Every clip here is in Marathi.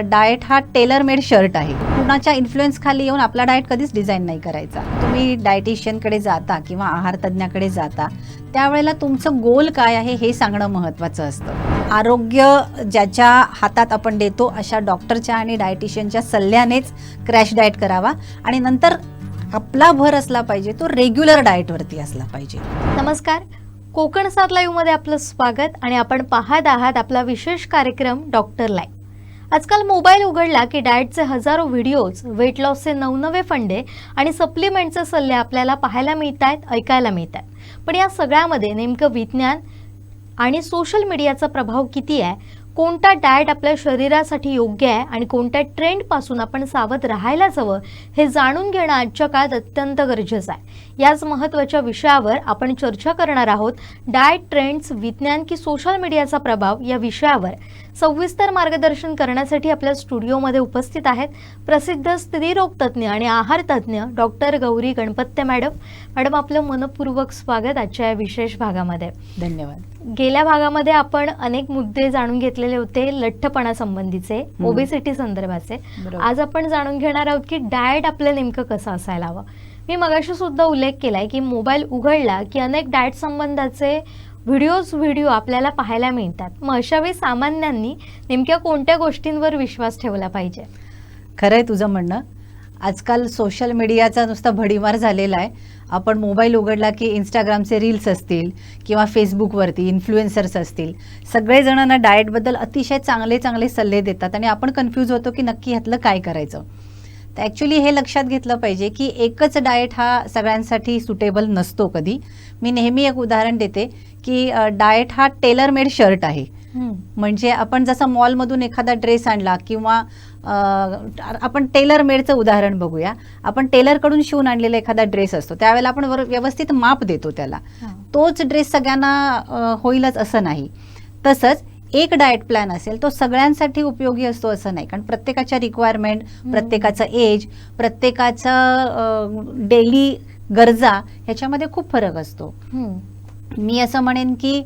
डाएट हा टेलर मेड शर्ट आहे. कुणाच्या इन्फ्लुएन्स खाली येऊन आपला डाएट कधीच डिझाईन नाही करायचा. तुम्ही डायटिशियनकडे जाता किंवा आहार तज्ञाकडे जाता त्यावेळेला तुमचं गोल काय आहे हे सांगणं महत्त्वाचं असतं. आरोग्य ज्याच्या हातात आपण देतो अशा डॉक्टरच्या आणि डायटिशियनच्या सल्ल्यानेच क्रॅश डाएट करावा आणि नंतर आपला भर असला पाहिजे तो रेग्युलर डाएटवरती असला पाहिजे. नमस्कार, कोकण 7 लाईव्ह मध्ये आपलं स्वागत आणि आपण पाहत आहात आपला विशेष कार्यक्रम डॉक्टर लाईव्ह. आजकाल मोबाईल उघडला की डाएटचे हजारो व्हिडिओज, वेट लॉसचे नवनवे फंडे आणि सप्लिमेंटचे सल्ले आपल्याला पाहायला मिळतात, ऐकायला मिळतात. पण या सगळ्यामध्ये नेमकं विज्ञान आणि सोशल मीडियाचा प्रभाव किती आहे, कोणता डाएट आपल्या शरीरासाठी योग्य आहे आणि कोणत्या ट्रेंडपासून आपण सावध राहायलाच हवं हे जाणून घेणं आजच्या काळात अत्यंत गरजेचं आहे. याच महत्त्वाच्या विषयावर आपण चर्चा करणार आहोत. डाएट ट्रेंड्स, विज्ञान की सोशल मीडियाचा प्रभाव या विषयावर सविस्तर मार्गदर्शन करण्यासाठी आपल्या स्टुडिओमध्ये उपस्थित आहेत प्रसिद्ध स्त्रीरोग तज्ज्ञ आणि आहार तज्ज्ञ डॉक्टर गौरी गणपत्ते मॅडम. मॅडम, आपलं मनपूर्वक स्वागत आजच्या या विशेष भागामध्ये. धन्यवाद. गेल्या भागामध्ये आपण अनेक मुद्दे जाणून घेतलेले होते, लठ्ठपणा संबंधीचे, ओबेसिटी संदर्भाचे. आज आपण जाणून घेणार आहोत की डाएट आपलं नेमकं कसं असायला हवं. मी मगाशी सुद्धा उल्लेख केलाय की मोबाईल उघडला की अनेक डाएट संबंधाचे व्हिडिओ आपल्याला पाहायला मिळतात. मग अशा वेळी सामान्यांनी नेमक्या कोणत्या गोष्टींवर विश्वास ठेवला पाहिजे? खरंय तुझं म्हणणं. आजकाल सोशल मीडियाचा नुसता भडीमार झालेला आहे. आपण मोबाईल उघडला की इंस्टाग्रामचे रील्स असतील किंवा फेसबुकवरती इन्फ्लुएन्सर्स असतील, सगळेजणांना डाएटबद्दल अतिशय चांगले चांगले सल्ले देतात आणि आपण कन्फ्यूज होतो की नक्की ह्यातलं काय करायचं. तर ॲक्च्युली हे लक्षात घेतलं पाहिजे की एकच डाएट हा सगळ्यांसाठी सुटेबल नसतो कधी. मी नेहमी एक उदाहरण देते की डाएट हा टेलर मेड शर्ट आहे. म्हणजे आपण जसं मॉलमधून एखादा ड्रेस आणला किंवा आपण टेलर मेडचं उदाहरण बघूया. आपण टेलरकडून शिवून आणलेला एखादा ड्रेस असतो, त्यावेळेला आपण व्यवस्थित माप देतो त्याला. तोच ड्रेस सगळ्यांना होईलच असं नाही. तसंच एक डाएट प्लॅन असेल तो सगळ्यांसाठी उपयोगी असतो असं नाही, कारण प्रत्येकाच्या रिक्वायरमेंट, प्रत्येकाचं एज, प्रत्येकाचं डेली गरजा ह्याच्यामध्ये खूप फरक असतो. मी असं म्हणेन की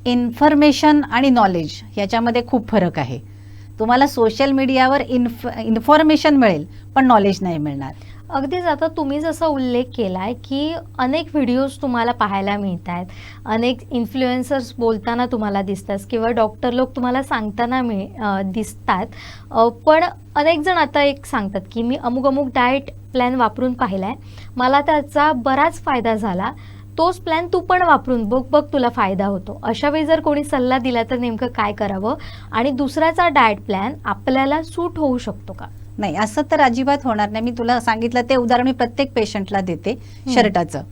इन्फॉर्मेशन आणि नॉलेज ह्याच्यामध्ये खूप फरक आहे. तुम्हाला सोशल मीडियावर इन्फॉर्मेशन मिळेल पण नॉलेज नाही मिळणार. अगदीच. आता तुम्ही जसा उल्लेख केलाय की अनेक व्हिडिओज तुम्हाला पाहायला मिळत आहेत, अनेक इन्फ्लुएन्सर्स बोलताना तुम्हाला दिसतात किंवा डॉक्टर लोक तुम्हाला सांगताना दिसतात. पण अनेक जण आता एक सांगतात की मी अमुक डाएट प्लॅन वापरून पाहिलाय, मला त्याचा बराच फायदा झाला, तोच प्लॅन तू पण वापरून बघ तुला फायदा होतो. अशा वेळी जर कोणी सल्ला दिला तर नेमकं काय करावं आणि दुसऱ्याचा डाएट प्लॅन आपल्याला सूट होऊ शकतो का? नाही, असं तर अजिबात होणार नाही. मी तुला सांगितलं ते उदाहरण मी प्रत्येक पेशंटला देते शर्टाचं.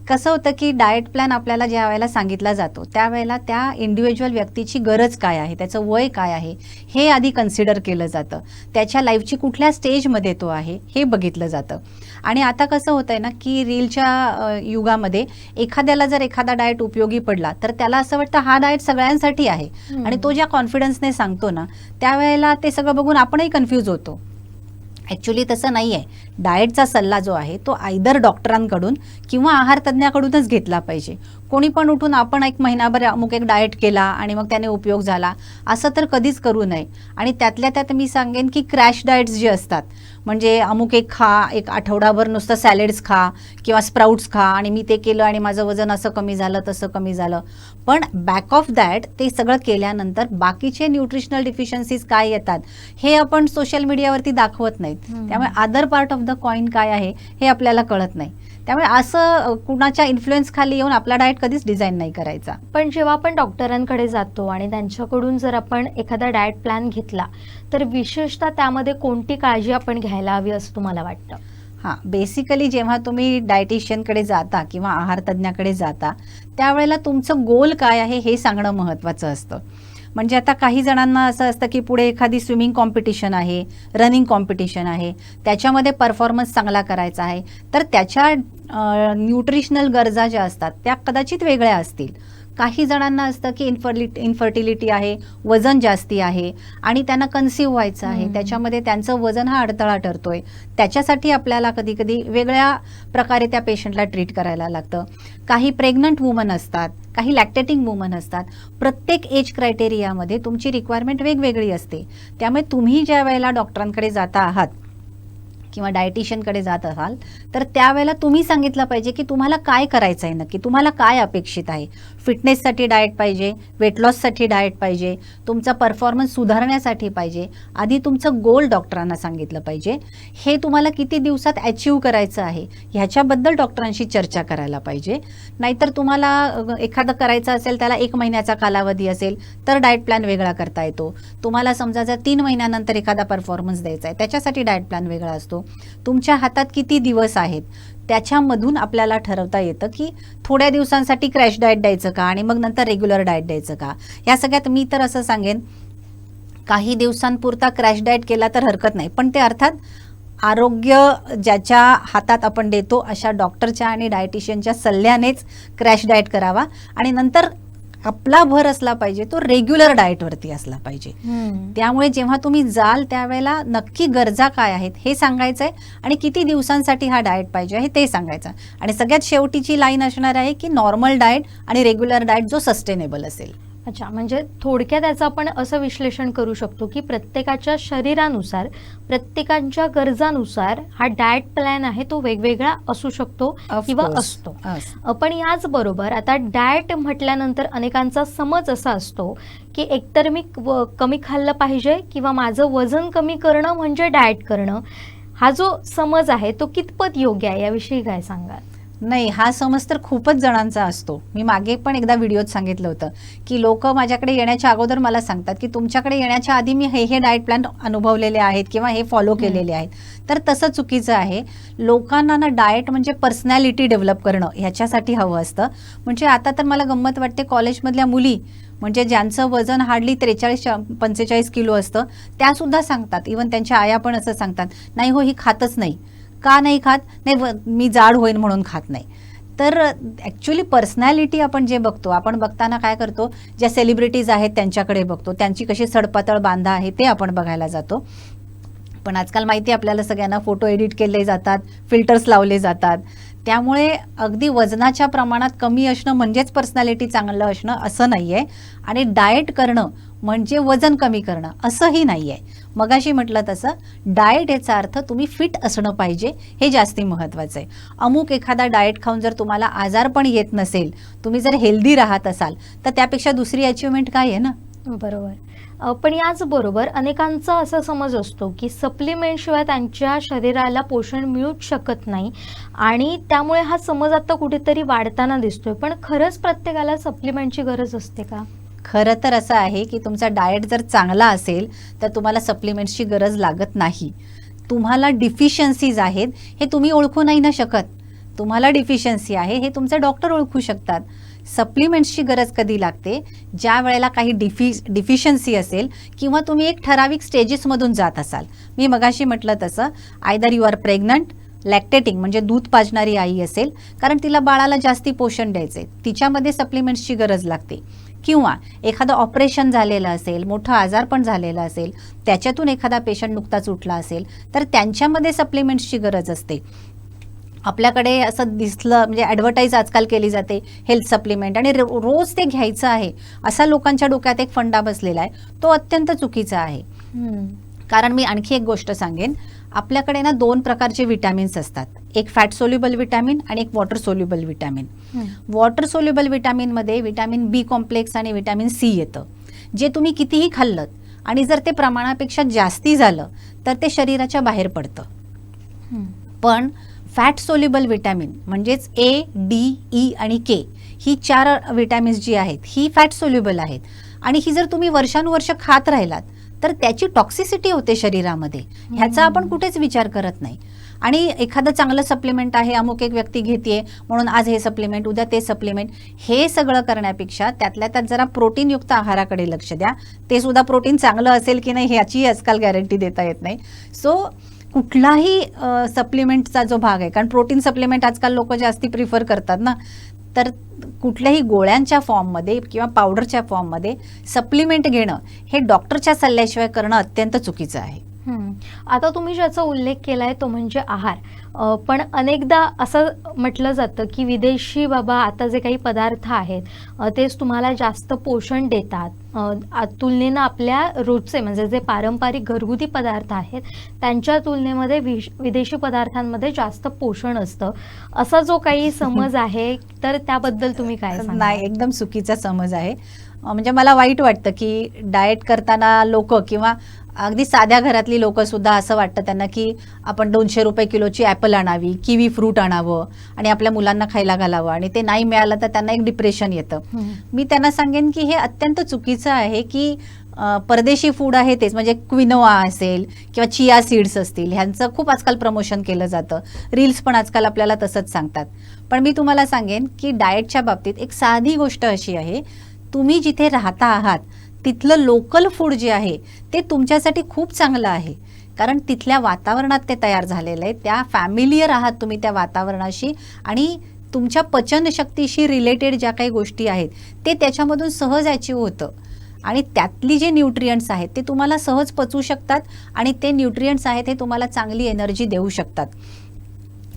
कसं होतं की डाएट प्लॅन आपल्याला ज्या वेळेला सांगितला जातो त्यावेळेला त्या इंडिव्हिज्युअल व्यक्तीची गरज काय आहे, त्याचं वय काय आहे हे आधी कन्सिडर केलं जातं. त्याच्या लाईफची कुठल्या स्टेजमध्ये तो आहे हे बघितलं जातं. आणि आता कसं होतंय ना की रीलच्या युगामध्ये एखाद्याला जर एखादा डाएट उपयोगी पडला तर त्याला असं वाटतं हा डाएट सगळ्यांसाठी आहे आणि तो ज्या कॉन्फिडन्सने सांगतो ना त्यावेळेला ते सगळं बघून आपणही कन्फ्यूज होतो. ॲक्च्युली तसं नाही आहे. डाएटचा सल्ला जो आहे तो आयदर डॉक्टरांकडून किंवा आहार तज्ज्ञाकडूनच घेतला पाहिजे. कोणी पण उठून आपण एक महिनाभर अमुक एक डाएट केला आणि मग त्याने उपयोग झाला असं तर कधीच करू नये. आणि त्यातल्या त्यात मी सांगेन की क्रॅश डाएट्स जे असतात, म्हणजे अमुक एक खा, एक आठवडाभर नुसतं सॅलेड्स खा किंवा स्प्राउट्स खा आणि मी ते केलं आणि माझं वजन असं कमी झालं तसं कमी झालं. पण बॅक ऑफ दॅट ते सगळं केल्यानंतर बाकीचे न्यूट्रिशनल डिफिशियन्सीज काय येतात हे आपण सोशल मीडियावरती दाखवत नाहीत. त्यामुळे other part of the coin काय आहे हे आपल्याला कळत नाही. त्यामुळे असं कुणाच्या इन्फ्लुएन्स खाली येऊन आपला डाएट कधीच डिझाईन नाही करायचा. पण जेव्हा आपण डॉक्टरांकडे जातो आणि त्यांच्याकडून जर आपण एखादा डाएट प्लॅन घेतला तर विशेषतः त्यामध्ये कोणती काळजी आपण घ्यायला हवी असं तुम्हाला वाटतं? हां, बेसिकली जेव्हा तुम्ही डायटिशियनकडे जाता किंवा आहार तज्ज्ञाकडे जाता त्यावेळेला तुमचं गोल काय आहे हे सांगणं महत्त्वाचं असतं. म्हणजे आता काही जणांना असं असतं की पुढे एखादी स्विमिंग कॉम्पिटिशन आहे, रनिंग कॉम्पिटिशन आहे, त्याच्यामध्ये परफॉर्मन्स चांगला करायचा आहे, तर त्याच्या न्यूट्रिशनल गरजा ज्या असतात त्या कदाचित वेगळ्या असतील. काही जणांना असतं की इन्फर्टिलिटी आहे, वजन जास्ती आहे आणि त्यांना कन्सीव्ह व्हायचं आहे, त्याच्यामध्ये त्यांचं वजन हा अडथळा ठरतोय, त्याच्यासाठी आपल्याला कधी कधी वेगळ्या प्रकारे त्या पेशंटला ट्रीट करायला लागतं. काही प्रेग्नंट वुमन असतात काही लॅक्टेटिंग वुमन असतात. प्रत्येक एज क्रायटेरियामध्ये तुमची रिक्वायरमेंट वेगवेगळी असते. त्यामुळे तुम्ही ज्या वेळेला डॉक्टरांकडे जाता आहात किंवा डायटिशियनकडे जात असाल तर त्यावेळेला तुम्ही सांगितलं पाहिजे की तुम्हाला काय करायचं आहे, नक्की तुम्हाला काय अपेक्षित आहे. फिटनेससाठी डाएट पाहिजे, वेट लॉससाठी डाएट पाहिजे, तुमचा परफॉर्मन्स सुधारण्यासाठी पाहिजे. आधी तुमचं गोल डॉक्टरांना सांगितलं पाहिजे. हे तुम्हाला किती दिवसात अचीव करायचं आहे ह्याच्याबद्दल डॉक्टरांशी चर्चा करायला पाहिजे. नाहीतर तुम्हाला एखादं करायचं असेल त्याला 1 महिन्याचा कालावधी असेल तर डाएट प्लॅन वेगळा करता येतो. तुम्हाला समजा जर 3 महिन्यानंतर एखादा परफॉर्मन्स द्यायचा आहे त्याच्यासाठी डाएट प्लॅन वेगळा असतो. तुमच्या हातात किती दिवस आहेत त्याच्यामधून आपल्याला ठरवता येतं की थोड्या दिवसांसाठी क्रॅश डाएट द्यायचं का आणि मग नंतर रेग्युलर डाएट द्यायचं का. या सगळ्यात मी तर असं सांगेन काही दिवसांपुरता क्रॅश डाएट केला तर हरकत नाही, पण ते अर्थात आरोग्य ज्याच्या हातात आपण देतो अशा डॉक्टरच्या आणि डायटिशियनच्या सल्ल्यानेच क्रॅश डाएट करावा आणि नंतर आपला भर असला पाहिजे तो रेग्युलर डाएटवरती असला पाहिजे. त्यामुळे जेव्हा तुम्ही जाल त्यावेळेला नक्की गरजा काय आहेत हे सांगायचं आहे आणि किती दिवसांसाठी हा डाएट पाहिजे आहे ते सांगायचं. आणि सगळ्यात शेवटीची लाईन असणार आहे की नॉर्मल डाएट आणि रेग्युलर डाएट जो सस्टेनेबल असेल. अच्छा, म्हणजे थोडक्यात त्याचं आपण असं विश्लेषण करू शकतो की प्रत्येकाच्या शरीरानुसार, प्रत्येकाच्या गरजानुसार हा डाएट प्लॅन आहे तो वेगवेगळा असू शकतो किंवा असतो. पण याचबरोबर आता डाएट म्हटल्यानंतर अनेकांचा समज असा असतो की एकतर मी कमी खाल्लं पाहिजे किंवा माझं वजन कमी करणं म्हणजे डाएट करणं. हा जो समज आहे तो कितपत योग्य आहे याविषयी काय सांगाल? नाही, हा समज तर खूपच जणांचा असतो. मी मागे पण एकदा व्हिडिओत सांगितलं होतं की लोक माझ्याकडे येण्याच्या अगोदर मला सांगतात की तुमच्याकडे येण्याच्या आधी मी हे डाएट प्लॅन अनुभवलेले आहेत किंवा हे फॉलो केलेले आहेत. तर तसं चुकीचं आहे. लोकांना ना डाएट म्हणजे पर्सनॅलिटी डेव्हलप करणं ह्याच्यासाठी हवं असतं. म्हणजे आता तर मला गंमत वाटते, कॉलेजमधल्या मुली म्हणजे ज्यांचं वजन हार्डली 43-45 किलो असतं त्यासुद्धा सांगतात, इवन त्यांच्या आया पण असं सांगतात, नाही हो ही खातच नाही. का नाही खात? नाही, मी जाड होईन म्हणून खात नाही. तर ॲक्च्युली पर्सनॅलिटी आपण जे बघतो, आपण बघताना काय करतो, ज्या सेलिब्रिटीज आहेत त्यांच्याकडे बघतो, त्यांची कशी सडपातळ बांधा आहे ते आपण बघायला जातो. पण आजकाल माहिती आपल्याला सगळ्यांना फोटो एडिट केले जातात, फिल्टर्स लावले जातात. त्यामुळे अगदी वजनाच्या प्रमाणात कमी असणं म्हणजेच पर्सनॅलिटी चांगलं असणं असं नाही आहे. आणि डाएट करणं म्हणजे वजन कमी करणं असंही नाही आहे. मगाशी म्हटलं तसं डाएट याचा अर्थ तुम्ही फिट असणं पाहिजे हे जास्ती महत्त्वाचं आहे. अमुक एखादा डाएट खाऊन जर तुम्हाला आजार पण येत नसेल, तुम्ही जर हेल्दी राहत असाल तर त्यापेक्षा दुसरी अचिव्हमेंट काय आहे ना. बरोबर. पण याचबरोबर अनेकांचा असा समज असतो की सप्लिमेंटशिवाय त्यांच्या शरीराला पोषण मिळूच शकत नाही आणि त्यामुळे हा समज आता कुठेतरी वाढताना दिसतोय. पण खरंच प्रत्येकाला सप्लिमेंटची गरज असते का? खरं तर असं आहे की तुमचा डाएट जर चांगला असेल तर तुम्हाला सप्लिमेंट्सची गरज लागत नाही. तुम्हाला डिफिशियन्सीज आहेत हे तुम्ही ओळखू नाही ना शकत. तुम्हाला डिफिशियन्सी आहे हे तुमचे डॉक्टर ओळखू शकतात. सप्लिमेंट्सची गरज कधी लागते? ज्या वेळेला काही डिफिशियन्सी असेल किंवा तुम्ही एक ठराविक स्टेजेसमधून जात असाल. मी मगाशी म्हटलं तसं आयदर यू आर प्रेग्नंट, लॅक्टेटिंग म्हणजे दूध पाजणारी आई असेल, कारण तिला बाळाला जास्ती पोषण द्यायचे, तिच्यामध्ये सप्लिमेंट्सची गरज लागते. किंवा एखादं ऑपरेशन झालेलं असेल, मोठं आजारपण झालेलं असेल, त्याच्यातून एखादा पेशंट नुकताच उठला असेल तर त्यांच्यामध्ये सप्लिमेंट्सची गरज असते. आपल्याकडे असं दिसलं म्हणजे ॲडव्हर्टाईज आजकाल केली जाते हेल्थ सप्लिमेंट आणि रोज ते घ्यायचं आहे असा लोकांच्या डोक्यात एक फंडा बसलेला आहे. तो अत्यंत चुकीचा आहे. कारण मी आणखी एक गोष्ट सांगेन, आपल्याकडे ना 2 प्रकारचे विटॅमिन्स असतात. एक फॅट सोल्युबल विटॅमिन आणि एक water soluble vitamin. Water soluble विटॅमिनमध्ये विटॅमिन बी कॉम्प्लेक्स आणि विटॅमिन सी येतं. जे तुम्ही कितीही खाल्लं आणि जर ते प्रमाणापेक्षा जास्ती झालं तर ते शरीराच्या बाहेर पडतं. पण फॅट सोल्युबल विटॅमिन म्हणजेच ए, डी, ई आणि के ही 4 विटॅमिन्स जी आहेत ही फॅट सोल्युबल आहेत. आणि ही जर तुम्ही वर्षानुवर्ष खात राहिलात तर त्याची टॉक्सिसिटी होते शरीरामध्ये. ह्याचा आपण कुठेच विचार करत नाही. आणि एखादं चांगलं सप्लिमेंट आहे, अमुक एक व्यक्ती घेते म्हणून आज हे सप्लिमेंट, उद्या ते सप्लिमेंट, हे सगळं करण्यापेक्षा त्यातल्या त्यात जरा प्रोटीनयुक्त आहाराकडे लक्ष द्या. ते सुद्धा प्रोटीन चांगलं असेल की नाही ह्याची आजकाल गॅरंटी देता येत नाही. सो कुठलाही सप्लिमेंटचा जो भाग आहे, कारण प्रोटीन सप्लिमेंट आजकाल लोक जास्ती प्रिफर करतात ना, तर कुठल्याही गोळ्यांच्या फॉर्ममध्ये किंवा पावडरच्या फॉर्ममध्ये सप्लिमेंट घेणं हे डॉक्टरच्या सल्ल्याशिवाय करणं अत्यंत चुकीचं आहे. आता तुम्ही ज्याचा उल्लेख केलाय तो म्हणजे आहार. पण अनेकदा असं म्हटलं जातं की विदेशी बाबा आता जे काही पदार्थ आहेत तेच तुम्हाला जास्त पोषण देतात. तुलनेनं आपल्या रोजचे म्हणजे जे पारंपरिक घरगुती पदार्थ आहेत त्यांच्या तुलनेमध्ये विदेशी पदार्थांमध्ये जास्त पोषण असतं. असा जो काही समज आहे तर त्याबद्दल तुम्ही काय सांगाल? नाही, एकदम चुकीचा समज आहे. म्हणजे मला वाईट वाटतं की डाएट करताना लोक किंवा अगदी साध्या घरातली लोक सुद्धा असं वाटतं त्यांना की आपण 200 रुपये किलोची ॲपल आणावी, किवी फ्रूट आणावं आणि आपल्या मुलांना खायला घालावं आणि ते नाही मिळालं तर त्यांना एक डिप्रेशन येतं. मी त्यांना सांगेन की हे अत्यंत चुकीचं आहे की परदेशी फूड आहे तेच म्हणजे क्विनोआ असेल किंवा चिया सीड्स असतील ह्यांचं खूप आजकाल प्रमोशन केलं जातं. रील्स पण आजकाल आपल्याला तसंच सांगतात. पण मी तुम्हाला सांगेन की डाएटच्या बाबतीत एक साधी गोष्ट अशी आहे, तुम्ही जिथे राहता आहात तिथलं लोकल फूड जे आहे ते तुमच्यासाठी खूप चांगलं आहे. कारण तिथल्या वातावरणात ते तयार झालेलं आहे. त्या फॅमिलियर आहात तुम्ही त्या वातावरणाशी आणि तुमच्या पचनशक्तीशी रिलेटेड ज्या काही गोष्टी आहेत ते त्याच्यामधून सहज अचीव होतं आणि त्यातली जे न्यूट्रियंट्स आहेत ते तुम्हाला सहज पचू शकतात आणि ते न्यूट्रियंट्स आहेत हे तुम्हाला चांगली एनर्जी देऊ शकतात.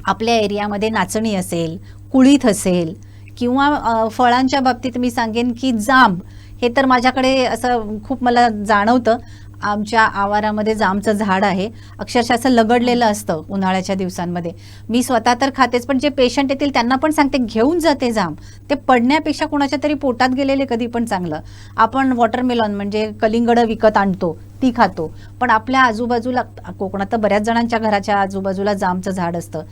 आपल्या एरियामध्ये नाचणी असेल, कुळीथ असेल किंवा फळांच्या बाबतीत मी सांगेन की जांब हे तर माझ्याकडे असं खूप मला जाणवतं. आमच्या आवारामध्ये जामचं झाड आहे, अक्षरशः असं लगडलेलं असतं उन्हाळ्याच्या दिवसांमध्ये. मी स्वतः तर खातेच, पण जे पेशंट येतील त्यांना पण सांगते घेऊन जाते जाम. ते पडण्यापेक्षा कोणाच्या तरी पोटात गेलेले कधी पण चांगलं. आपण वॉटरमेलॉन म्हणजे कलिंगडं विकत आणतो ती खातो, पण आपल्या आजूबाजूला कोकणात तर बऱ्याच जणांच्या घराच्या आजूबाजूला जामचं झाड असतं.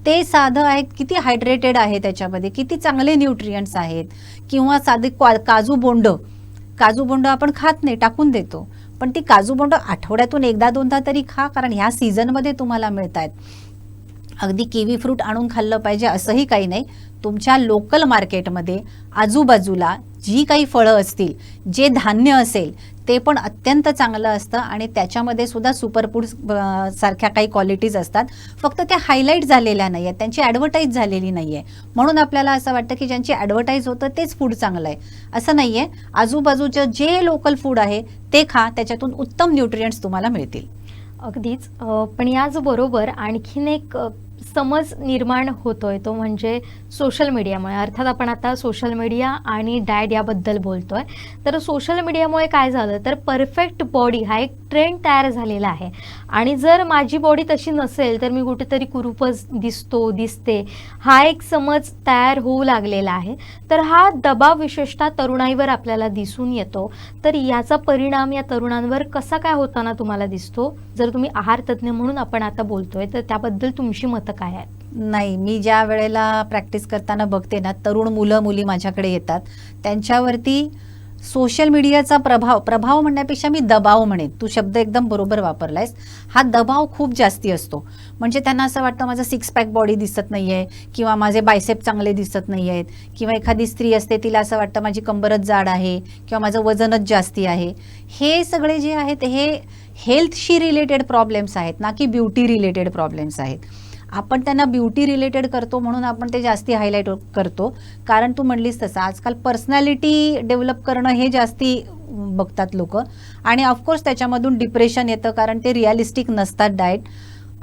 ते साधं आहे, किती हायड्रेटेड आहे त्याच्यामध्ये, किती चांगले न्यूट्रियंट्स आहेत. किंवा साधे काजू बोंड आपण खात नाही, टाकून देतो, पण ती काजू बोंड आठवड्यातून एकदा दोनदा तरी खा, कारण ह्या सीझनमध्ये तुम्हाला मिळत आहेत. अगदी किवी फ्रूट आणून खाल्लं पाहिजे असंही काही नाही. तुमच्या लोकल मार्केटमध्ये आजूबाजूला जी काही फळं असतील, जे धान्य असेल ते पण अत्यंत चांगलं असतं आणि त्याच्यामध्ये सुद्धा सुपरफूड सारख्या काही क्वालिटीज असतात. फक्त त्या हायलाईट झालेल्या नाही आहेत, त्यांची ॲडव्हर्टाईज झालेली नाही आहे. म्हणून आपल्याला असं वाटतं की ज्यांची ॲडव्हर्टाईज होतं तेच फूड चांगलं आहे, असं नाही आहे. आजूबाजूचं जे लोकल फूड आहे ते खा, त्याच्यातून उत्तम न्यूट्रियंट्स तुम्हाला मिळतील. अगदीच. पण याचबरोबर आणखीन एक समज निर्माण होतोय तो म्हणजे सोशल मीडियामुळे. अर्थात आपण आता सोशल मीडिया आणि डाएट याबद्दल बोलतोय. तर सोशल मीडियामुळे काय झालं तर परफेक्ट बॉडी हा एक ट्रेंड तयार झालेला आहे आणि जर माझी बॉडी तशी नसेल तर मी कुठेतरी कुरूपच दिसते हा एक समज तयार होऊ लागलेला आहे. तर हा दबाव विशेषतः तरुणाईवर आपल्याला दिसून येतो. तर याचा परिणाम या तरुणांवर कसा काय होताना तुम्हाला दिसतो? जर तुम्ही आहार तज्ज्ञ म्हणून आपण आता बोलतोय तर त्याबद्दल तुमची मतं काय आहेत? नाही, मी ज्या वेळेला प्रॅक्टिस करताना बघते ना, तरुण मुलं मुली माझ्याकडे येतात, त्यांच्यावरती सोशल मीडियाचा प्रभाव म्हणण्यापेक्षा मी दबाव म्हणेन. तू शब्द एकदम बरोबर वापरलायस. हा दबाव खूप जास्ती असतो. म्हणजे त्यांना असं वाटतं माझं 6 पॅक बॉडी दिसत नाही आहे किंवा माझे बायसेप चांगले दिसत नाही आहेत किंवा एखादी स्त्री असते तिला असं वाटतं माझी कंबरच जाड आहे किंवा माझं वजनच जास्ती आहे. हे सगळे जे आहेत हे हेल्थशी रिलेटेड प्रॉब्लेम्स आहेत ना की ब्युटी रिलेटेड प्रॉब्लेम्स आहेत. आपण त्यांना ब्युटी रिलेटेड करतो म्हणून आपण ते जास्ती हायलाईट करतो. कारण तू म्हणलीस तसं आजकाल पर्सनॅलिटी डेव्हलप करणं हे जास्ती बघतात लोक आणि ऑफकोर्स त्याच्यामधून डिप्रेशन येतं कारण ते रिअलिस्टिक नसतात डाएट.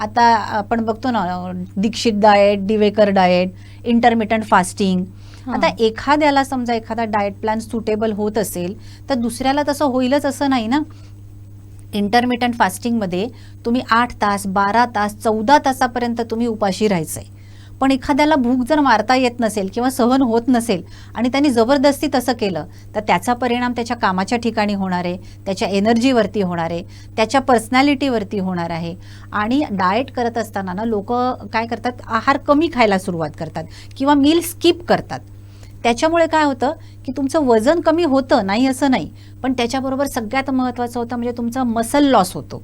आता आपण बघतो ना Dixit diet, Diwekar diet, intermittent fasting. आता एखाद्याला समजा एखादा डाएट प्लॅन सुटेबल होत असेल तर दुसऱ्याला तसं होईलच असं नाही ना. इंटरमिटंट फास्टिंगमध्ये तुम्ही 8 तास, 12 तास, 14 तासापर्यंत तुम्ही उपाशी राहायचं आहे. पण एखाद्याला भूक जर मारता येत नसेल किंवा सहन होत नसेल आणि त्यांनी जबरदस्ती तसं केलं तर त्याचा परिणाम त्याच्या कामाच्या ठिकाणी होणार आहे, त्याच्या एनर्जीवरती होणार आहे, त्याच्या पर्सनॅलिटीवरती होणार आहे. आणि डाएट करत असताना ना लोक काय करतात, आहार कमी खायला सुरुवात करतात किंवा मील स्किप करतात. त्याच्यामुळे काय होतं की तुमचं वजन कमी होतं, नाही असं नाही, पण त्याच्याबरोबर सगळ्यात महत्त्वाचं होतं म्हणजे तुमचा मसल लॉस होतो.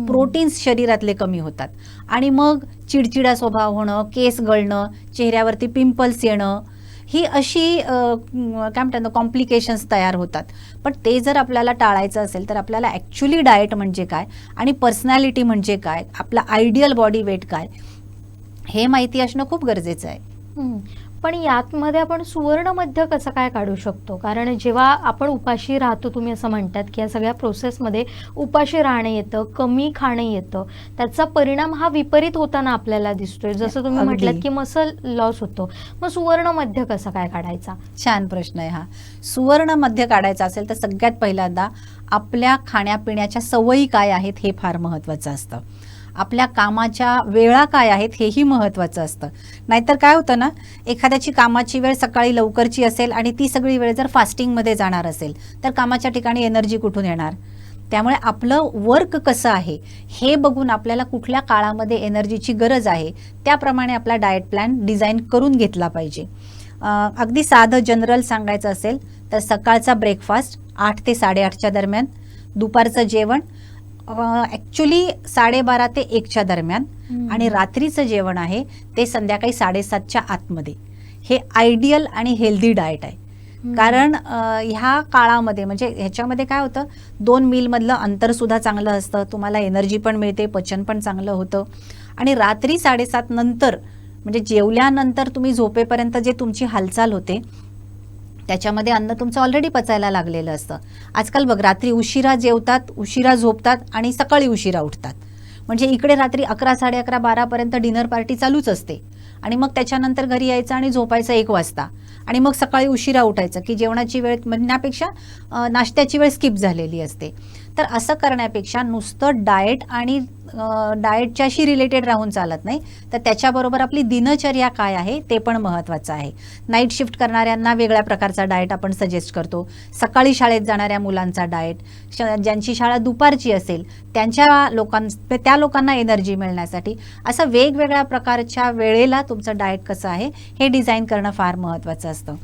प्रोटीन्स शरीरातले कमी होतात आणि मग चिडचिडा स्वभाव होणं, केस गळणं, चेहऱ्यावरती पिंपल्स येणं, ही अशी काय म्हणतात कॉम्प्लिकेशन्स तयार होतात. पण ते जर आपल्याला टाळायचं असेल तर आपल्याला ॲक्च्युली डाएट म्हणजे काय आणि पर्सनॅलिटी म्हणजे काय, आपला आयडियल बॉडी वेट काय हे माहिती असणं खूप गरजेचं आहे. पण यातमध्ये आपण सुवर्ण मध्य कसं काय काढू शकतो? कारण जेव्हा आपण उपाशी राहतो, तुम्ही असं म्हणतात की या सगळ्या प्रोसेसमध्ये उपाशी राहणं येतं, कमी खाणं येतं, त्याचा परिणाम हा विपरीत होताना आपल्याला दिसतोय. जसं तुम्ही अगदी. म्हटलात की मसल लॉस होतो. मग सुवर्ण मध्य कसा काय काढायचा? छान प्रश्न आहे हा. सुवर्ण मध्य काढायचा असेल तर सगळ्यात पहिल्यांदा आपल्या खाण्यापिण्याच्या सवयी काय आहेत हे फार महत्त्वाचं असतं. आपल्या कामाच्या वेळा काय आहेत हेही महत्त्वाचं असतं. नाहीतर काय होतं ना, एखाद्याची कामाची वेळ सकाळी लवकरची असेल आणि ती सगळी वेळ जर फास्टिंगमध्ये जाणार असेल तर कामाच्या ठिकाणी एनर्जी कुठून येणार? त्यामुळे आपलं वर्क कसं आहे हे बघून आपल्याला कुठल्या काळामध्ये एनर्जीची गरज आहे त्याप्रमाणे आपला डाएट प्लॅन डिझाईन करून घेतला पाहिजे. अगदी साधं जनरल सांगायचं असेल तर सकाळचा ब्रेकफास्ट 8 ते 8:30च्या दरम्यान, दुपारचं जेवण ॲक्च्युली 12:30 ते 1च्या दरम्यान आणि रात्रीचं जेवण आहे ते संध्याकाळी 7:30च्या आतमध्ये. हे आयडियल आणि हेल्दी डाएट आहे. कारण ह्या काळामध्ये म्हणजे ह्याच्यामध्ये काय होतं, 2 मीलमधलं अंतरसुद्धा चांगलं असतं, तुम्हाला एनर्जी पण मिळते, पचन पण चांगलं होतं. आणि रात्री 7:30 नंतर म्हणजे जेवल्यानंतर तुम्ही झोपेपर्यंत जे तुमची हालचाल होते त्याच्यामध्ये अन्न तुमचं ऑलरेडी पचायला लागलेलं असतं. आजकाल बघ, रात्री उशिरा जेवतात, उशिरा झोपतात आणि सकाळी उशिरा उठतात. म्हणजे इकडे रात्री 11, 11:30, 12पर्यंत डिनर पार्टी चालूच असते आणि मग त्याच्यानंतर घरी यायचं आणि झोपायचं 1 वाजता आणि मग सकाळी उशिरा उठायचं की जेवणाची वेळ म्हणण्यापेक्षा नाश्त्याची वेळ स्किप झालेली असते. तर असं करण्यापेक्षा नुसतं डाएट आणि डाएटच्याशी रिलेटेड राहून चालत नाही, तर त्याच्याबरोबर आपली दिनचर्या काय आहे ते पण महत्त्वाचं आहे. नाईट शिफ्ट करणाऱ्यांना वेगळ्या प्रकारचा डाएट आपण सजेस्ट करतो. सकाळी शाळेत जाणाऱ्या मुलांचा डाएट, ज्यांची शाळा दुपारची असेल त्या लोकांना एनर्जी मिळण्यासाठी असं वेगवेगळ्या प्रकारच्या वेळेला तुमचं डाएट कसं आहे हे डिझाईन करणं फार महत्त्वाचं असतं.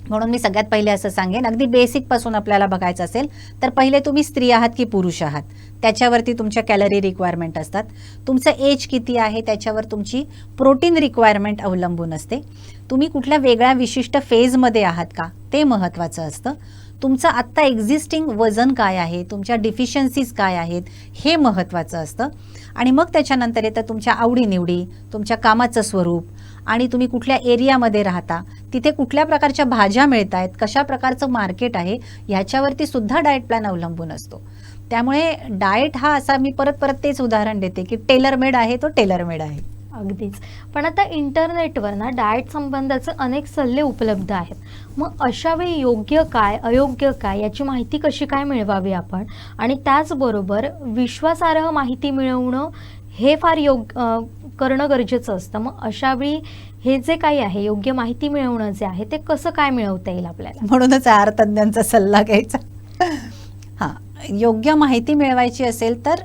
म्हणून मी सगळ्यात पहिले असं सांगेन, अगदी बेसिकपासून आपल्याला बघायचं असेल तर पहिले तुम्ही स्त्री आहात की पुरुष आहात त्याच्यावरती तुमच्या कॅलरी रिक्वायरमेंट असतात. तुमचं एज किती आहे त्याच्यावर तुमची प्रोटीन रिक्वायरमेंट अवलंबून असते. तुम्ही कुठल्या वेगळ्या विशिष्ट फेजमध्ये आहात का ते महत्त्वाचं असतं. तुमचं आत्ता एक्झिस्टिंग वजन काय आहे, तुमच्या डिफिशियन्सीज काय आहेत हे महत्त्वाचं असतं. आणि मग त्याच्यानंतर येतं तुमच्या आवडीनिवडी, तुमच्या कामाचं स्वरूप आणि तुम्ही कुठल्या एरियामध्ये राहता, तिथे कुठल्या प्रकारच्या भाज्या मिळत आहेत, कशा प्रकारचं मार्केट आहे ह्याच्यावरती सुद्धा डाएट प्लॅन अवलंबून असतो. त्यामुळे डाएट हा असा, मी परत तेच उदाहरण देते की टेलर मेड आहे तो टेलर मेड आहे. अगदीच. पण आता इंटरनेटवर ना डाएट संबंधाचे अनेक सल्ले उपलब्ध आहेत. मग अशा वेळी योग्य काय, अयोग्य काय याची माहिती कशी काय मिळवावी आपण? आणि त्याचबरोबर विश्वासार्ह माहिती मिळवणं हे फार करणं गरजेचं असतं. मग अशा वेळी हे जे काही आहे, योग्य माहिती मिळवणं जे आहे ते कसं काय मिळवता येईल आपल्याला? म्हणूनच आहार तज्ञांचा सल्ला घ्यायचा. हां, योग्य माहिती मिळवायची असेल तर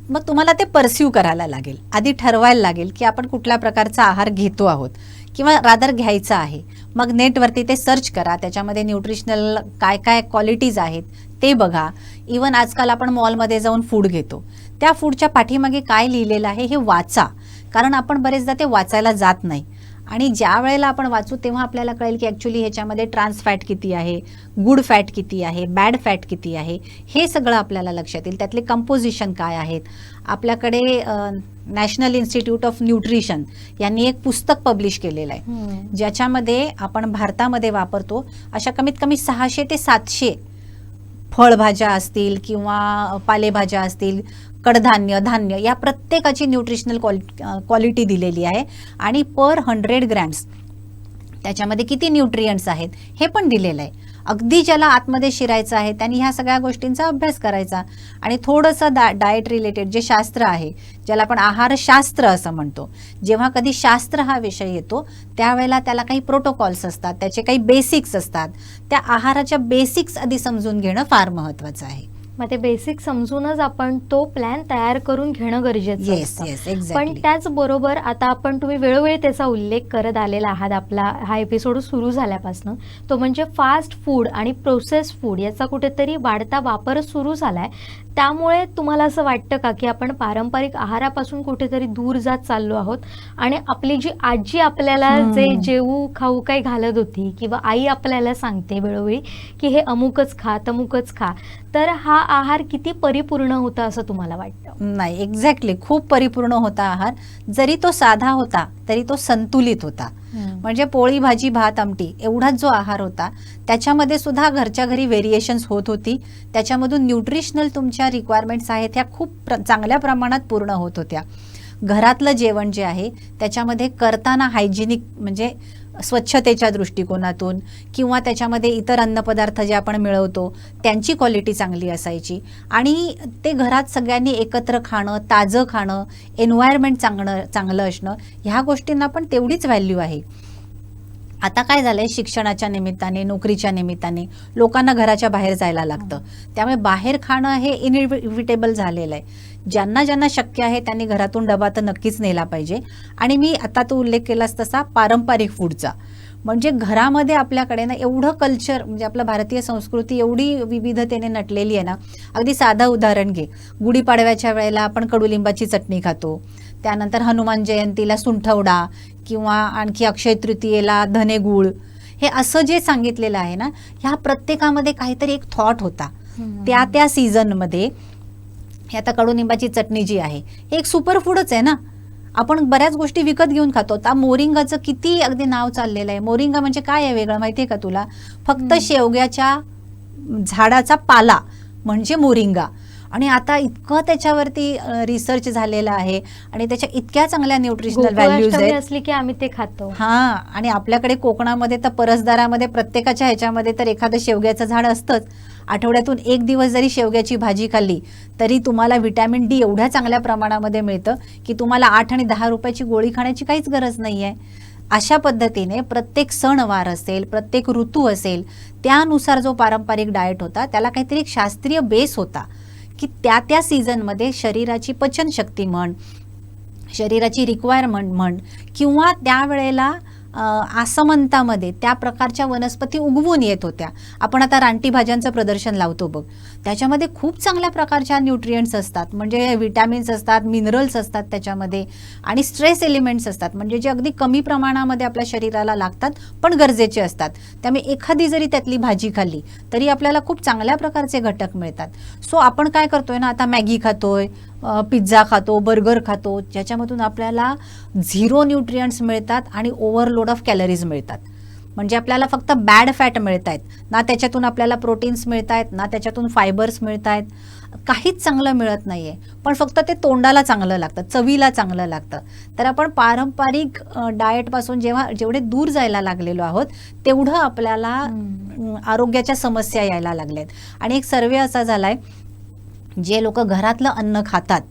मग तुम्हाला ते परस्यू करायला लागेल. आधी ठरवायला लागेल की आपण कुठल्या प्रकारचा आहार घेतो आहोत किंवा रादर घ्यायचा आहे. मग नेटवरती ते सर्च करा, त्याच्यामध्ये न्यूट्रिशनल काय काय क्वालिटीज आहेत ते बघा. इवन आजकाल आपण मॉलमध्ये जाऊन फूड घेतो, त्या फूडच्या पाठीमागे काय लिहिलेलं आहे हे वाचा. कारण आपण बरेचदा ते वाचायला जात नाही आणि ज्या वेळेला आपण वाचू तेव्हा आपल्याला कळेल की ॲक्च्युली ह्याच्यामध्ये ट्रान्स फॅट किती आहे, गुड फॅट किती आहे, बॅड फॅट किती आहे, हे सगळं आपल्याला लक्षात येईल. त्यातले कंपोजिशन काय आहेत. आपल्याकडे नॅशनल इन्स्टिट्यूट ऑफ न्यूट्रिशन यांनी एक पुस्तक पब्लिश केलेलं आहे ज्याच्यामध्ये आपण भारतामध्ये वापरतो अशा कमीत कमी 600 ते 700 फळभाज्या असतील किंवा पालेभाज्या असतील, कडधान्य, धान्य या प्रत्येकाची न्यूट्रिशनल क्वालिटी दिलेली आहे आणि पर 100 ग्रॅम्स त्याच्यामध्ये किती न्यूट्रियंट्स आहेत हे पण दिलेलं आहे. अगदी ज्याला आतमध्ये शिरायचं आहे त्यांनी ह्या सगळ्या गोष्टींचा अभ्यास करायचा आणि थोडंसं डाएट रिलेटेड जे शास्त्र आहे, ज्याला आपण आहारशास्त्र असं म्हणतो, जेव्हा कधी शास्त्र हा विषय येतो त्यावेळेला त्याला काही प्रोटोकॉल्स असतात, त्याचे काही बेसिक्स असतात. त्या आहाराच्या बेसिक्स आधी समजून घेणं फार महत्त्वाचं आहे. मग ते बेसिक समजूनच आपण तो प्लॅन तयार करून घेणं गरजेचं असतं. पण त्याचबरोबर आता तुम्ही वेळोवेळी त्याचा उल्लेख करत आलेला आहात आपला हा एपिसोड सुरू झाल्यापासून, तो म्हणजे फास्ट फूड आणि प्रोसेस फूड याचा कुठेतरी वाढता वापर सुरू झालाय. त्यामुळे तुम्हाला असं वाटतं का की आपण पारंपरिक आहारापासून कुठेतरी दूर जात चाललो आहोत आणि आपली जी आजी आपल्याला जे जेवू खाऊ काही घालत होती किंवा आई आपल्याला सांगते वेळोवेळी की हे अमुकच खा तमुकच खा, तर हा आहार किती परिपूर्ण होता असं तुम्हाला वाटतं? नाही, एक्झॅक्टली खूप परिपूर्ण होता आहार. जरी तो साधा होता तरी तो संतुलित होता. म्हणजे पोळी भाजी भात आमटी एवढाच जो आहार होता त्याच्यामध्ये सुद्धा घरच्या घरी व्हेरिएशन्स होत होती. त्याच्यामधून न्यूट्रिशनल तुमच्या रिक्वायरमेंट्स आहेत ह्या खूप चांगल्या प्रमाणात पूर्ण होत होत्या. घरातलं जेवण जे आहे त्याच्यामध्ये करताना हायजिनिक म्हणजे स्वच्छतेच्या दृष्टिकोनातून किंवा त्याच्यामध्ये इतर अन्नपदार्थ जे आपण मिळवतो त्यांची क्वालिटी चांगली असायची आणि ते घरात सगळ्यांनी एकत्र खाणं, ताजं खाणं, एन्व्हायरमेंट चांगलं असणं ह्या गोष्टींना पण तेवढीच व्हॅल्यू आहे. आता काय झालंय, शिक्षणाच्या निमित्ताने, नोकरीच्या निमित्ताने लोकांना घराच्या बाहेर जायला लागतं. त्यामुळे बाहेर खाणं हे इनइव्हिटेबल झालेलं आहे. ज्यांना ज्यांना शक्य आहे त्यांनी घरातून डबा तर नक्कीच नेला पाहिजे. आणि मी आता तो उल्लेख केलास तसा पारंपरिक फूडचा, म्हणजे घरामध्ये आपल्याकडे ना एवढं कल्चर, म्हणजे आपलं भारतीय संस्कृती एवढी विविधतेने नटलेली आहे ना. अगदी साधं उदाहरण घे, गुढीपाडव्याच्या वेळेला आपण कडुलिंबाची चटणी खातो, त्यानंतर हनुमान जयंतीला सुंठवडा किंवा आणखी अक्षय तृतीयेला धने गूळ, हे असं जे सांगितलेलं आहे ना, ह्या प्रत्येकामध्ये काहीतरी एक थॉट होता त्या त्या सीझनमध्ये. हे आता कडुनिंबाची चटणी जी आहे हे एक सुपर फूडच आहे ना. आपण बऱ्याच गोष्टी विकत घेऊन खातो. आता मोरिंगाचं किती अगदी नाव चाललेलं आहे. मोरिंगा म्हणजे काय आहे वेगळं माहिती आहे का तुला? फक्त शेवग्याच्या झाडाचा पाला म्हणजे मोरिंगा. आणि आता इतकं त्याच्यावरती रिसर्च झालेला आहे आणि त्याच्या इतक्या चांगल्या न्यूट्रिशनल व्हॅल्यूज आहेत असली की आम्ही ते खातो. हा, आणि आपल्याकडे कोकणामध्ये तर परसदारामध्ये प्रत्येकाच्या ह्याच्यामध्ये तर एखादं शेवग्याचं झाड असतंच. आठवड्यातून एक दिवस जरी शेवग्याची भाजी खाल्ली तरी तुम्हाला व्हिटॅमिन डी एवढ्या चांगल्या प्रमाणामध्ये मिळतं की तुम्हाला 8 आणि 10 रुपयाची गोळी खाण्याची काहीच गरज नाही आहे. अशा पद्धतीने प्रत्येक सणवार असेल, प्रत्येक ऋतू असेल, त्यानुसार जो पारंपरिक डाएट होता त्याला काहीतरी एक शास्त्रीय बेस होता की त्या त्या सीझनमध्ये शरीराची पचनशक्ती म्हण, शरीराची रिक्वायरमेंट म्हण किंवा त्यावेळेला आसमंतामध्ये त्या प्रकारच्या वनस्पती उगवून येत होत्या. आपण आता रानटी भाज्यांचं प्रदर्शन लावतो बघ, त्याच्यामध्ये खूप चांगल्या प्रकारच्या न्यूट्रिएंट्स असतात, म्हणजे विटॅमिन्स असतात, मिनरल्स असतात त्याच्यामध्ये, आणि स्ट्रेस एलिमेंट्स असतात, म्हणजे जे अगदी कमी प्रमाणामध्ये आपल्या शरीराला लागतात पण गरजेचे असतात. त्यामुळे एखादी जरी त्यातली भाजी खाल्ली तरी आपल्याला खूप चांगल्या प्रकारचे घटक मिळतात. सो आपण काय करतोय ना, आता मॅगी खातोय, पिझ्झा खातो, बर्गर खातो, ज्याच्यामधून आपल्याला 0 न्यूट्रिएंट्स मिळतात आणि ओव्हरलोड ऑफ कॅलरीज मिळतात. म्हणजे आपल्याला फक्त बॅड फॅट मिळत आहेत ना, त्याच्यातून आपल्याला प्रोटीन्स मिळत आहेत ना, त्याच्यातून फायबर्स मिळत आहेत, काहीच चांगलं मिळत नाही आहे. पण फक्त ते तोंडाला चांगलं लागतं, चवीला चांगलं लागतं. तर आपण पारंपरिक डाएटपासून जेवढे दूर जायला लागलेलो आहोत तेवढं आपल्याला आरोग्याच्या समस्या यायला लागल्यात. आणि एक सर्वे असा झालाय, जे लोक घरातलं अन्न खातात,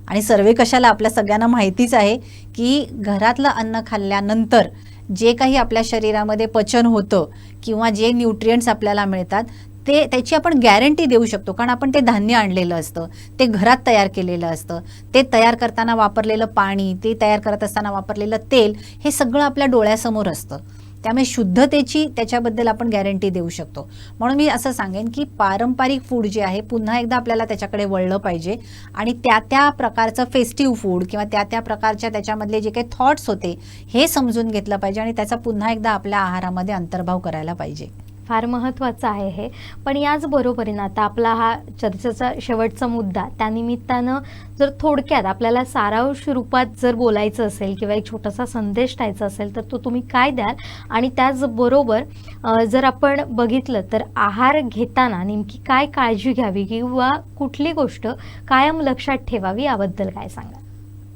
आणि सर्वे कशाला, आपल्या सगळ्यांना माहितीच आहे की घरातलं अन्न खाल्ल्यानंतर जे काही आपल्या शरीरामध्ये पचन होतं किंवा जे न्यूट्रिएंट्स आपल्याला मिळतात त्याची आपण गॅरंटी देऊ शकतो. कारण आपण ते धान्य आणलेलं असतं, ते घरात तयार केलेलं असतं, ते तयार करताना वापरलेलं पाणी, ते तयार करत असताना वापरलेलं तेल, हे सगळं आपल्या डोळ्यासमोर असतं. त्यामुळे शुद्धतेची त्याच्याबद्दल आपण गॅरंटी देऊ शकतो. म्हणून मी असं सांगेन की पारंपरिक फूड जे आहे पुन्हा एकदा आपल्याला त्याच्याकडे वळलं पाहिजे आणि त्या त्या प्रकारचं फेस्टिव्ह फूड किंवा त्या त्या प्रकारच्या त्याच्यामधले जे काही थॉट्स होते हे समजून घेतलं पाहिजे आणि त्याचा पुन्हा एकदा आपल्या आहारामध्ये अंतर्भाव करायला पाहिजे. फार महत्त्वाचं आहे हे. पण याचबरोबरीनं आता आपला हा चर्चेचा शेवटचा मुद्दा, त्यानिमित्तानं जर थोडक्यात आपल्याला सारांश रूपात जर बोलायचं असेल किंवा एक छोटासा संदेश द्यायचा असेल तर तो तुम्ही काय द्याल? आणि त्याचबरोबर जर आपण बघितलं तर आहार घेताना नेमकी काय काळजी घ्यावी किंवा कुठली गोष्ट कायम लक्षात ठेवावी याबद्दल काय सांगा?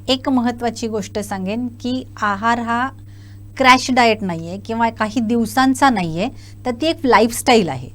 एक महत्त्वाची गोष्ट सांगेन की आहार हा क्रॅश डाएट नाही आहे किंवा काही दिवसांचा नाही आहे, तर ती एक लाईफस्टाईल आहे.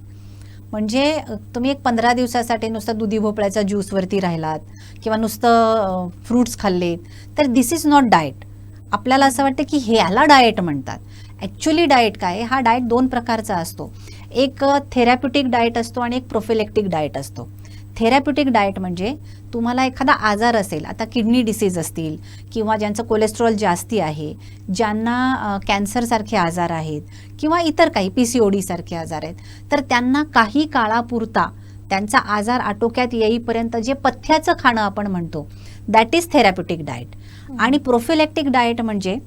म्हणजे तुम्ही एक 15 दिवसासाठी नुसतं दुधी भोपळ्याच्या ज्यूसवरती राहिलात किंवा नुसतं फ्रूट्स खाल्लेत तर दिस इज नॉट डाएट. आपल्याला असं वाटतं की ह्याला डाएट म्हणतात. ॲक्च्युली डाएट काय, हा डाएट 2 प्रकारचा असतो. एक थेरॅप्युटिक डाएट असतो आणि एक प्रोफिलॅक्टिक डाएट असतो. थेरॅप्युटिक डाएट म्हणजे तुम्हाला एखादा आजार असेल, आता किडनी डिसीज असतील किंवा ज्यांचं कोलेस्ट्रॉल जास्ती आहे, ज्यांना कॅन्सरसारखे आजार आहेत किंवा इतर काही PCOD सारखे आजार आहेत, तर त्यांना काही काळापुरता त्यांचा आजार आटोक्यात येईपर्यंत जे पथ्याचं खाणं आपण म्हणतो दॅट इज थेरॅप्युटिक डाएट. आणि प्रोफिलॅक्टिक डाएट म्हणजे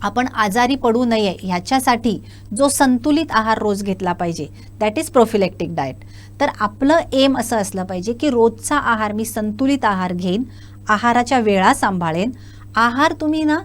आपण आजारी पडू नये ह्याच्यासाठी जो संतुलित आहार रोज घेतला पाहिजे दॅट इज प्रोफिलॅक्टिक डाएट. तर आपलं एम असं असलं पाहिजे की रोजचा आहार मी संतुलित आहार घेईन, आहाराच्या वेळा सांभाळेन. आहार तुम्ही ना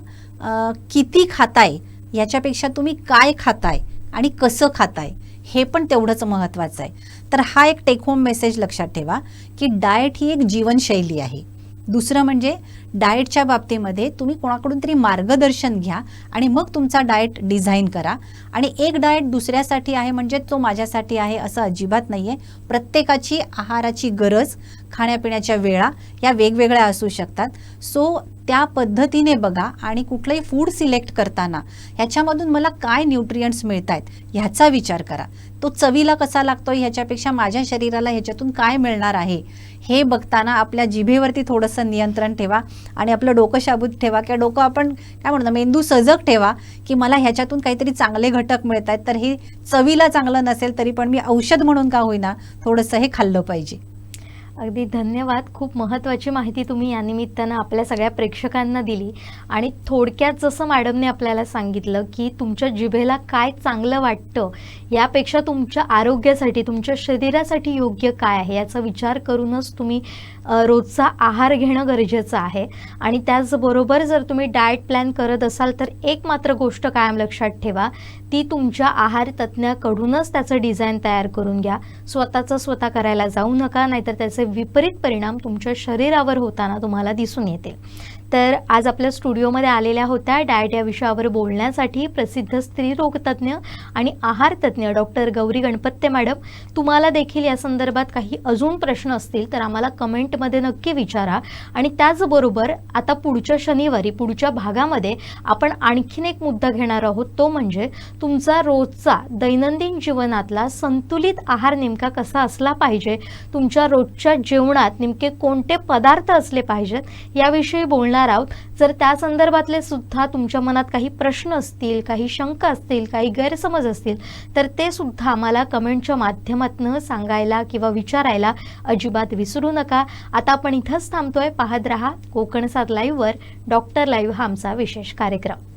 किती खाताय याच्यापेक्षा तुम्ही काय खाताय आणि कसं खाताय हे पण तेवढंच महत्त्वाचं आहे. तर हा एक टेक होम मेसेज लक्षात ठेवा की डाएट ही एक जीवनशैली आहे. दुसरं म्हणजे डाएटच्या बाबतीमध्ये तुम्ही कोणाकडून तरी मार्गदर्शन घ्या आणि मग तुमचा डाएट डिझाईन करा. आणि एक डाएट दुसऱ्यासाठी आहे म्हणजे तो माझ्यासाठी आहे असं अजिबात नाही आहे. प्रत्येकाची आहाराची गरज, खाण्यापिण्याच्या वेळा या वेगवेगळ्या असू शकतात. सो त्या पद्धतीने बघा आणि कुठलंही फूड सिलेक्ट करताना ह्याच्यामधून मला काय न्यूट्रियंट्स मिळत आहेत ह्याचा विचार करा. तो चवीला कसा लागतोय ह्याच्यापेक्षा माझ्या शरीराला ह्याच्यातून काय मिळणार आहे हे बघताना आपल्या जिभेवरती थोडंसं नियंत्रण ठेवा आणि आपलं डोकं शाबूत ठेवा किंवा डोकं आपण काय म्हणतो मेंदू सजग ठेवा की मला ह्याच्यातून काहीतरी चांगले घटक मिळत आहेत. तर हे चवीला चांगलं नसेल तरी पण मी औषध म्हणून का होईना थोडंसं हे खाल्लं पाहिजे. अगदी धन्यवाद. खूप महत्त्वाची माहिती तुम्ही या निमित्तानं आपल्या सगळ्या प्रेक्षकांना दिली. आणि थोडक्यात जसं मॅडमने आपल्याला सांगितलं की तुमच्या जिभेला काय चांगलं वाटतं यापेक्षा तुमच्या आरोग्यासाठी, तुमच्या शरीरासाठी योग्य काय आहे याचा विचार करूनच तुम्ही रोजचा आहार घेणं गरजेचं आहे. आणि त्याचबरोबर जर तुम्ही डाएट प्लॅन करत असाल तर एक मात्र गोष्ट कायम लक्षात ठेवा, ती तुमच्या आहार तज्ज्ञाकडूनच त्याचं डिझाईन तयार करून घ्या. स्वतःचं स्वतः करायला जाऊ नका, नाहीतर त्याचे विपरीत परिणाम तुमच्या शरीरावर होताना तुम्हाला दिसून येतील. तर आज आपल्या स्टुडिओमध्ये आलेल्या होत्या डाएट या विषयावर बोलण्यासाठी प्रसिद्ध स्त्रीरोगतज्ञ आणि आहार तज्ज्ञ डॉक्टर गौरी गणपत्ते मॅडम. तुम्हाला देखील या संदर्भात काही अजून प्रश्न असतील तर आम्हाला कमेंटमध्ये नक्की विचारा. आणि त्याचबरोबर आता पुढच्या शनिवारी पुढच्या भागामध्ये आपण आणखीन एक मुद्दा घेणार आहोत, तो म्हणजे तुमचा रोजचा दैनंदिन जीवनातला संतुलित आहार नेमका कसा असला पाहिजे, तुमच्या रोजच्या जेवणात नेमके कोणते पदार्थ असले पाहिजेत याविषयी बोलणार आहोत. जर त्या संदर्भातले सुद्धा तुमच्या मनात काही प्रश्न असतील, काही शंका असतील, काही गैरसमज असतील तर ते सुद्धा आम्हाला कमेंटच्या माध्यमातून सांगायला किंवा विचारायला अजिबात विसरू नका. आता आपण इथंच थांबतोय. पाहत रहा कोकण 7 लाईव्हवर डॉक्टर लाईव्ह हा आमचा विशेष कार्यक्रम.